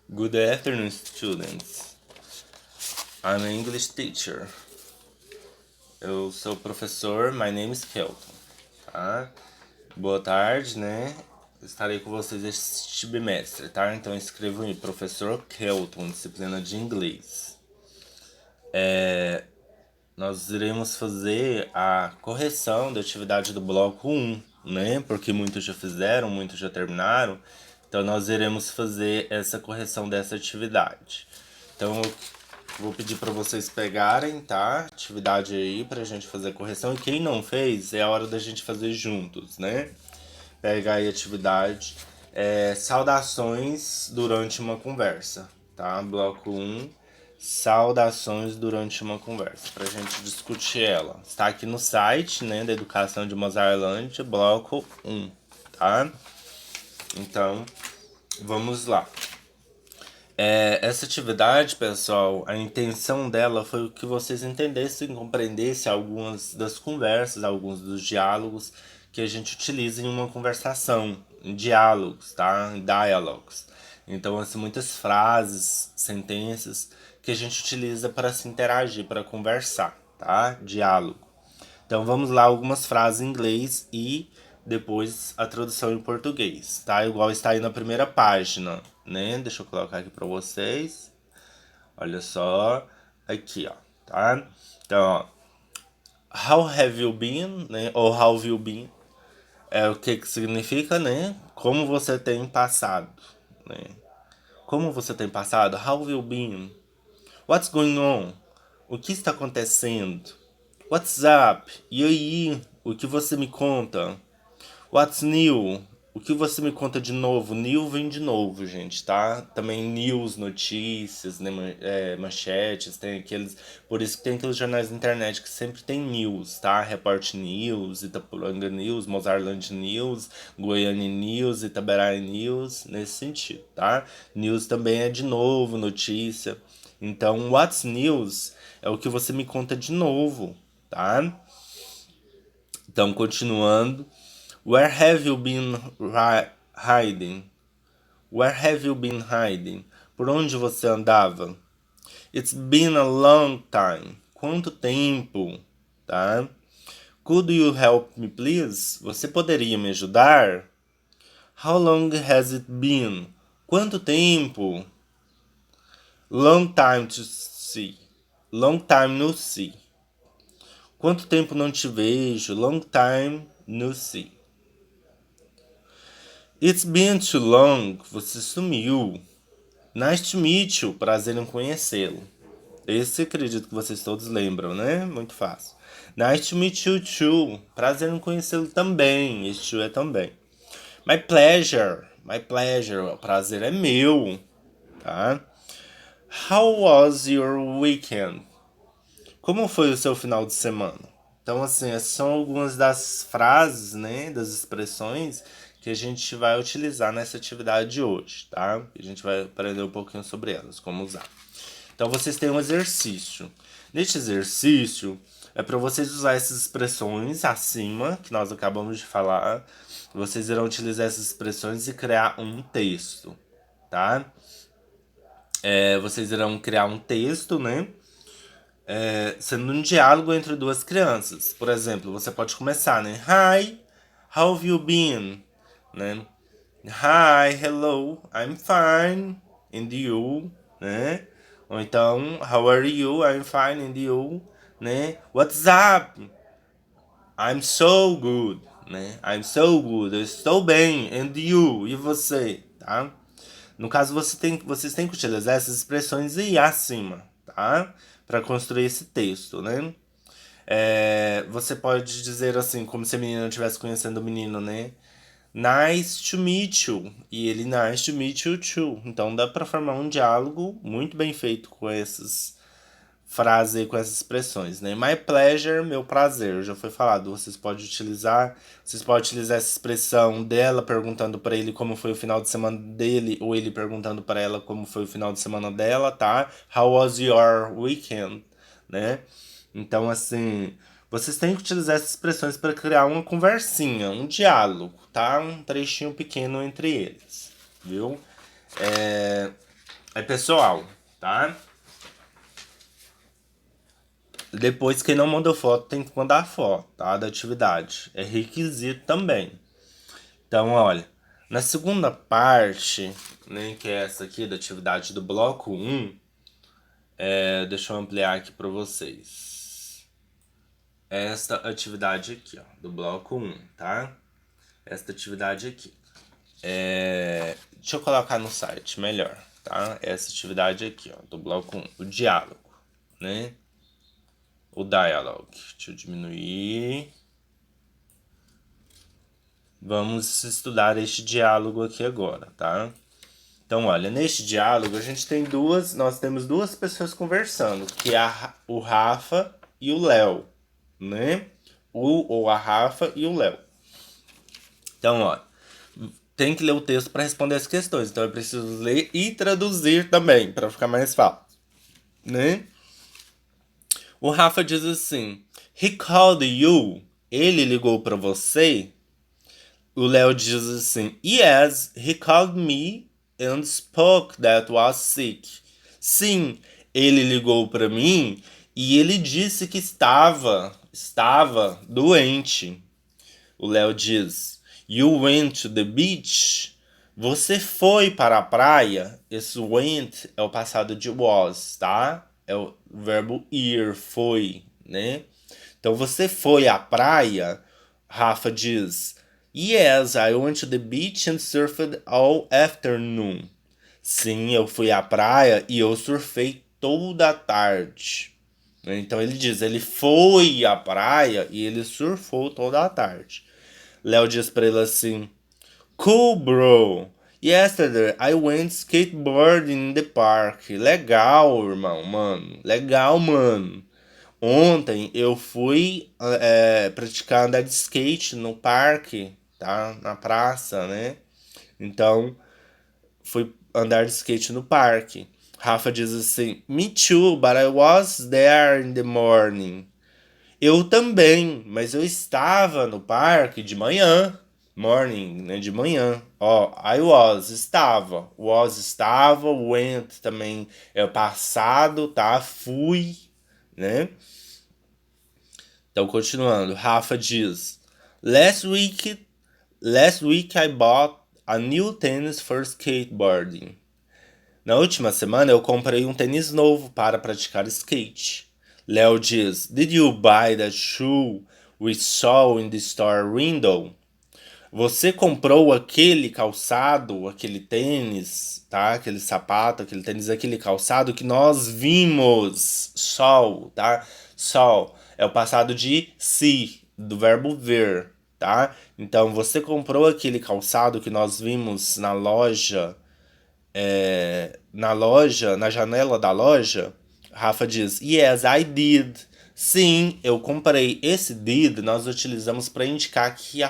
Good afternoon, students. I'm an English teacher. Eu sou professor, my name is Kelton, tá? Boa tarde, né? Estarei com vocês este bimestre, tá? Então escrevam aí, professor Kelton, disciplina de inglês. Nós iremos fazer a correção da atividade do bloco 1, né? Porque muitos já fizeram, muitos já terminaram. Então nós iremos fazer essa correção dessa atividade. Então eu vou pedir para vocês pegarem, tá? Atividade aí pra gente fazer a correção. E quem não fez, é a hora da gente fazer juntos, né? Pega aí a atividade. Saudações durante uma conversa, tá? Bloco 1. Saudações durante uma conversa, pra gente discutir ela. Está aqui no site, né, da Educação de Mozarlândia, bloco 1, tá? Então, vamos lá. Essa atividade, pessoal, a intenção dela foi o que vocês entendessem e compreendessem algumas das conversas, alguns dos diálogos que a gente utiliza em uma conversação, em diálogos, tá? Em dialogues. Então, assim, muitas frases, sentenças que a gente utiliza para se interagir, para conversar, tá? Diálogo. Então vamos lá, algumas frases em inglês e depois a tradução em português, tá? Igual está aí na primeira página, né? Deixa eu colocar aqui para vocês. Olha só, aqui, ó, tá? Então, ó, how have you been, né? Ou how have you been é o que significa, né? Como você tem passado, né? Como você tem passado? How have you been? What's going on? O que está acontecendo? What's up? E aí? O que você me conta? What's new? O que você me conta de novo? New vem de novo, gente, tá? Também news, notícias, né? Manchetes, tem aqueles. Por isso que tem aqueles jornais na internet que sempre tem news, tá? Report News, Itapuranga News, Mozarland News, Goiânia News, Itaberá News, nesse sentido, tá? News também é de novo, notícia. Então, what's news é o que você me conta de novo, tá? Então, continuando. Where have you been hiding? Where have you been hiding? Por onde você andava? It's been a long time. Quanto tempo? Tá? Could you help me, please? Você poderia me ajudar? How long has it been? Quanto tempo? Long time to see. Long time no see. Quanto tempo não te vejo? Long time no see. It's been too long. Você sumiu. Nice to meet you. Prazer em conhecê-lo. Esse acredito que vocês todos lembram, né? Muito fácil. Nice to meet you too. Prazer em conhecê-lo também. Este too é também. My pleasure. My pleasure. O prazer é meu. Tá? How was your weekend? Como foi o seu final de semana? Então, assim, essas são algumas das frases, né, das expressões que a gente vai utilizar nessa atividade de hoje, tá? A gente vai aprender um pouquinho sobre elas, como usar. Então, vocês têm um exercício. Neste exercício, é para vocês usar essas expressões acima, que nós acabamos de falar. Vocês irão utilizar essas expressões e criar um texto, tá? Vocês irão criar um texto, né? Sendo um diálogo entre duas crianças. Por exemplo, você pode começar, né? Hi, how have you been? Né? Hi, hello, I'm fine, and you? Né? Ou então, how are you? I'm fine, and you? Né? What's up? I'm so good, né? I'm so good, eu estou bem, and you? E você, tá? No caso, vocês têm que utilizar essas expressões e acima, tá? Para construir esse texto, né? Você pode dizer assim, como se a menina estivesse conhecendo o menino, né? Nice to meet you. E ele, nice to meet you too. Então dá para formar um diálogo muito bem feito com essas frases aí, com essas expressões, né? My pleasure, meu prazer, já foi falado. Vocês podem utilizar essa expressão dela perguntando para ele como foi o final de semana dele, ou ele perguntando para ela como foi o final de semana dela, tá? How was your weekend, né? Então, assim, vocês têm que utilizar essas expressões para criar uma conversinha, um diálogo, tá? Um trechinho pequeno entre eles, viu? é pessoal, tá? Depois, quem não mandou foto tem que mandar foto, tá? Da atividade. É requisito também. Então, olha, na segunda parte, né, que é essa aqui da atividade do bloco 1, deixa eu ampliar aqui para vocês. Esta atividade aqui, ó, do bloco 1, tá? Esta atividade aqui. Deixa eu colocar no site melhor, tá? Essa atividade aqui, ó, do bloco 1, o diálogo, né? O dialogue. Deixa eu diminuir. Vamos estudar este diálogo aqui agora, tá? Então, olha, neste diálogo nós temos duas pessoas conversando, que é o Rafa e o Léo, né? Ou a Rafa e o Léo. Então, ó, tem que ler o texto para responder as questões. Então, eu preciso ler e traduzir também, para ficar mais fácil, né? O Rafa diz assim: He called you. Ele ligou para você? O Léo diz assim: Yes, he called me and spoke that was sick. Sim, ele ligou para mim e ele disse que estava doente. O Léo diz: You went to the beach? Você foi para a praia? Esse went é o passado de was, tá? É o verbo ir, foi, né? Então você foi à praia? Rafa diz: Yes, I went to the beach and surfed all afternoon. Sim, eu fui à praia e eu surfei toda a tarde. Então ele diz, ele foi à praia e ele surfou toda a tarde. Léo diz pra ele assim: Cool, bro. Yesterday I went skateboarding in the park. Legal, irmão, mano. Legal, mano. Ontem eu fui praticar andar de skate no parque, tá? Na praça, né? Então, fui andar de skate no parque. Rafa diz assim: Me too, but I was there in the morning. Eu também, mas eu estava no parque de manhã. Morning, né? De manhã. Ó, I was, estava. Was, estava. Went também é o passado, tá? Fui, né? Então, continuando. Rafa diz: Last week I bought a new tennis for skateboarding. Na última semana eu comprei um tênis novo para praticar skate. Léo diz: Did you buy that shoe we saw in the store window? Você comprou aquele calçado, aquele tênis, tá? Aquele sapato, aquele tênis, aquele calçado que nós vimos. Sol, tá? Sol é o passado de see, do verbo ver, tá? Então, você comprou aquele calçado que nós vimos na janela da loja? Rafa diz: Yes, I did. Sim, eu comprei. Esse did nós utilizamos para indicar que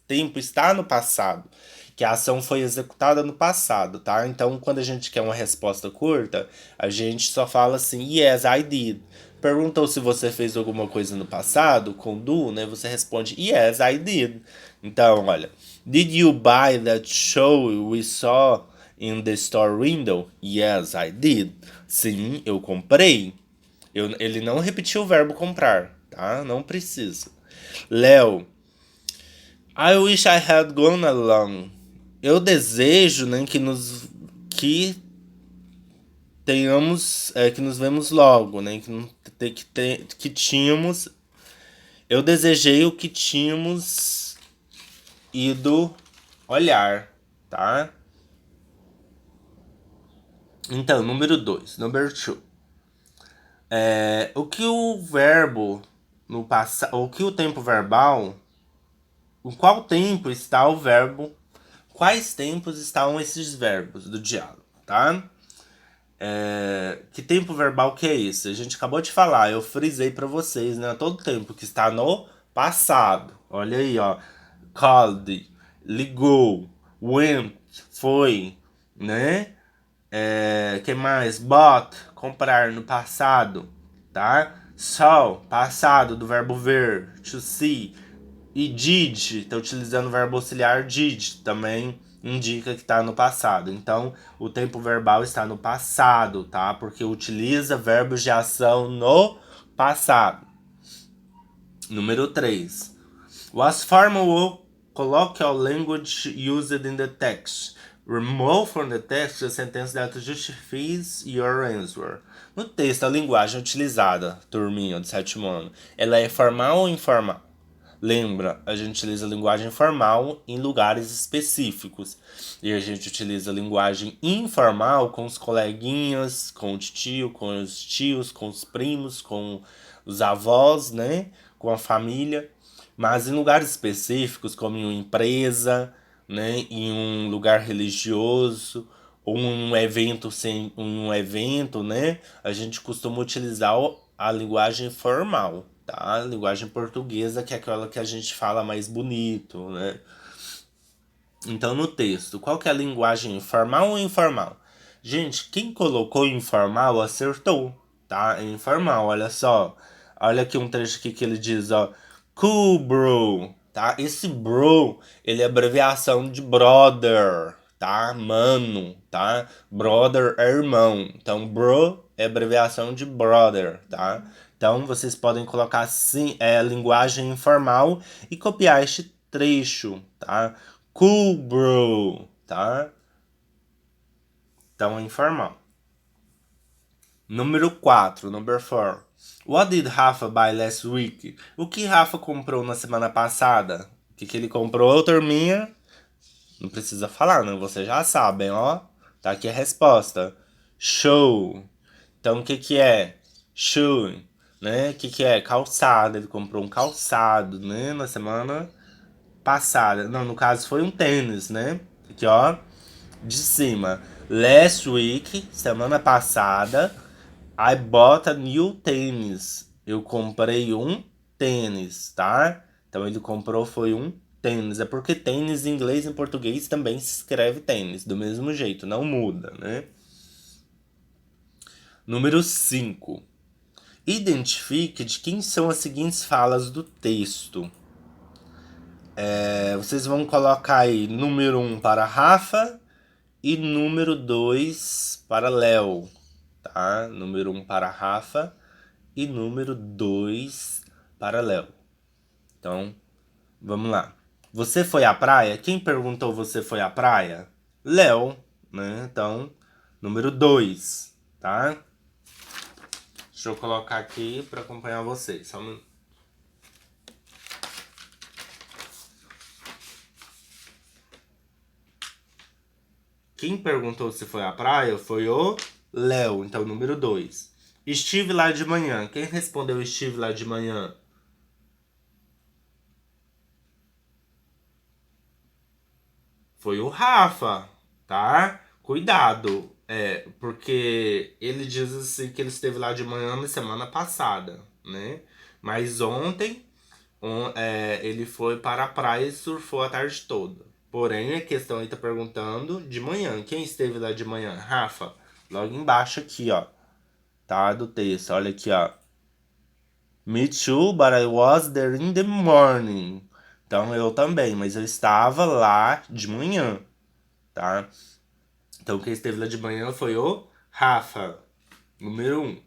tempo está no passado, que a ação foi executada no passado, tá? Então, quando a gente quer uma resposta curta, a gente só fala assim: Yes, I did. Perguntou se você fez alguma coisa no passado, com do, né? Você responde: Yes, I did. Então, olha: Did you buy that show we saw in the store window? Yes, I did. Sim, eu comprei. Ele não repetiu o verbo comprar, tá? Não precisa. Léo: I wish I had gone along. Eu desejo, né, que tenhamos, que nos vemos logo, né, que tínhamos. Eu desejei o que tínhamos ido olhar, tá? Então, número 2, number 2. O que o verbo no passado, o que o tempo verbal, em qual tempo está o verbo? Quais tempos estão esses verbos do diálogo, tá? Que tempo verbal que é esse? A gente acabou de falar, eu frisei para vocês, né? Todo tempo que está no passado. Olha aí, ó. Called, ligou, went, foi, né? Que mais? Bought, comprar no passado, tá? Saw, passado do verbo ver, to see. E did, tá utilizando o verbo auxiliar did também indica que está no passado. Então, o tempo verbal está no passado, tá? Porque utiliza verbos de ação no passado. Número 3. Was formal or colloquial language used in the text? Remove from the text a sentence that justifies your answer. No texto, a linguagem utilizada, turminha do sétimo ano, ela é formal ou informal? Lembra, a gente utiliza a linguagem formal em lugares específicos. E a gente utiliza a linguagem informal com os coleguinhas, com o tio, com os tios, com os primos, com os avós, né? Com a família. Mas em lugares específicos, como em uma empresa, né? Em um lugar religioso, ou um evento sem um evento, né? A gente costuma utilizar a linguagem formal, tá? A linguagem portuguesa, que é aquela que a gente fala mais bonito, né? Então, no texto, qual que é a linguagem formal ou informal? Gente, quem colocou informal acertou, tá? É informal, olha só. Olha aqui um trecho aqui que ele diz, ó. Cool, bro, tá? Esse bro, ele é abreviação de brother, tá? Mano, tá? Brother é irmão. Então, bro é abreviação de brother, tá? Então, vocês podem colocar assim, linguagem informal e copiar este trecho, tá? Cool, bro, tá? Então, é informal. Número 4, number 4. What did Rafa buy last week? O que Rafa comprou na semana passada? O que ele comprou, turminha? Não precisa falar, não. Vocês já sabem, ó. Tá aqui a resposta. Show. Então, o que é? Shoe, né? O que é? Calçado. Ele comprou um calçado, né? Na semana passada. Não, no caso foi um tênis, né? Aqui, ó. De cima. Last week, semana passada, I bought a new tênis. Eu comprei um tênis, tá? Então ele comprou foi um tênis. É porque tênis em inglês e em português também se escreve tênis, do mesmo jeito, não muda, né? Número 5. Identifique de quem são as seguintes falas do texto. Vocês vão colocar aí número 1 para Rafa e número 2 para Léo, tá? Número 1 para Rafa e número 2 para Léo. Então, vamos lá. Você foi à praia? Quem perguntou você foi à praia? Léo, né? Então, número 2, tá? Deixa eu colocar aqui para acompanhar vocês. Só um... Quem perguntou se foi à praia foi o Léo, então número 2. Estive lá de manhã. Quem respondeu estive lá de manhã? Foi o Rafa, tá? Cuidado, porque ele diz assim que ele esteve lá de manhã na semana passada, né? Mas ontem ele foi para a praia e surfou a tarde toda. Porém, a questão aí tá perguntando de manhã. Quem esteve lá de manhã? Rafa, logo embaixo aqui, ó. Tá? Do texto, olha aqui, ó. Me too, but I was there in the morning. Então, eu também, mas eu estava lá de manhã, tá? Então quem esteve lá de manhã foi o Rafa, número 1.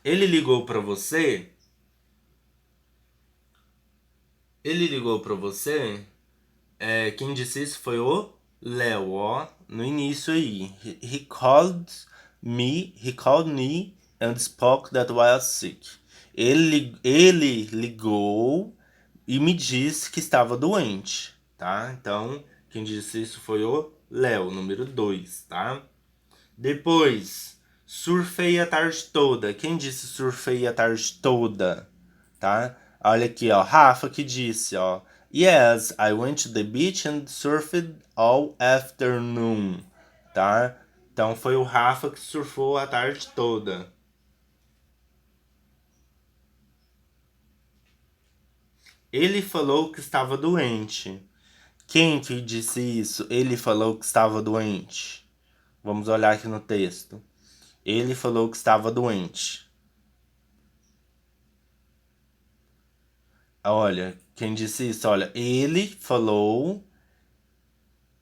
Ele ligou pra você? Ele ligou pra você? Quem disse isso foi o Léo, ó, no início aí. He called me and spoke that I was sick. Ele ligou e me disse que estava doente, tá? Então, quem disse isso foi o Léo, número 2, tá? Depois, surfei a tarde toda. Quem disse surfei a tarde toda? Tá? Olha aqui, ó. Rafa que disse, ó. Yes, I went to the beach and surfed all afternoon. Tá? Então foi o Rafa que surfou a tarde toda. Ele falou que estava doente. Quem que disse isso? Ele falou que estava doente. Vamos olhar aqui no texto. Ele falou que estava doente. Olha, quem disse isso? Olha, ele falou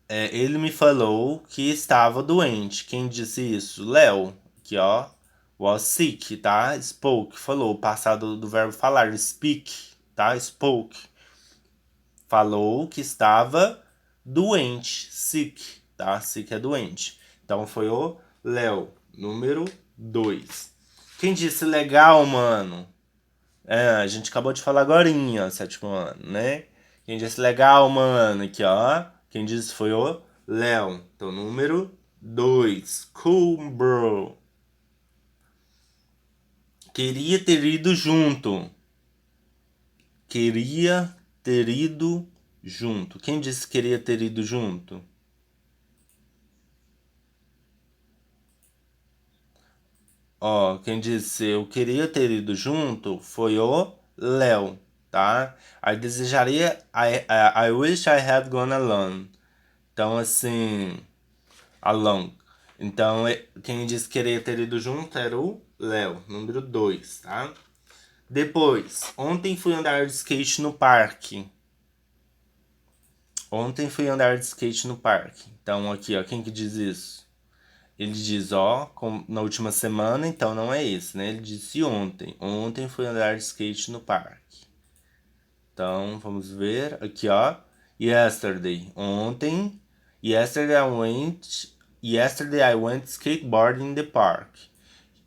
Ele me falou que estava doente. Quem disse isso? Léo. Aqui, ó. Was sick, tá? Spoke, falou. Passado do verbo falar. Speak, tá? Spoke. Falou que estava doente. Sick, tá? Sick é doente. Então foi o Léo. Número 2. Quem disse legal, mano? A gente acabou de falar agorinha, sétimo ano, né? Quem disse legal, mano, aqui, ó. Quem disse foi o Léo. Então, número 2. Cool, bro. Queria ter ido junto. Queria ter ido junto. Quem disse que queria ter ido junto? Ó, quem disse eu queria ter ido junto foi o Léo, tá? I desejaria. I wish I had gone alone. Então, assim. Along. Então, quem disse que queria ter ido junto era o Léo, número 2, tá? Depois, ontem fui andar de skate no parque. Ontem fui andar de skate no parque. Então, aqui, ó, quem que diz isso? Ele diz, ó, na última semana, então não é esse, né? Ele disse ontem. Ontem fui andar de skate no parque. Então, vamos ver. Aqui, ó. Yesterday. Ontem. Yesterday I went skateboarding in the park.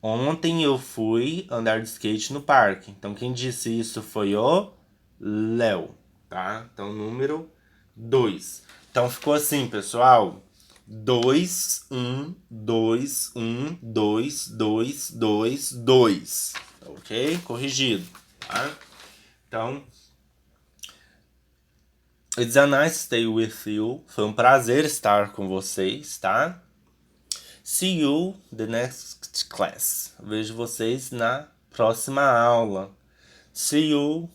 Ontem eu fui andar de skate no parque. Então, quem disse isso foi o Léo, tá? Então, número 2. Então, ficou assim, pessoal. 2, 1, 2, 1, 2, 2, 2, 2. Ok? Corrigido, tá? Então, it's a nice stay with you. Foi um prazer estar com vocês, tá? See you the next class. Vejo vocês na próxima aula. See you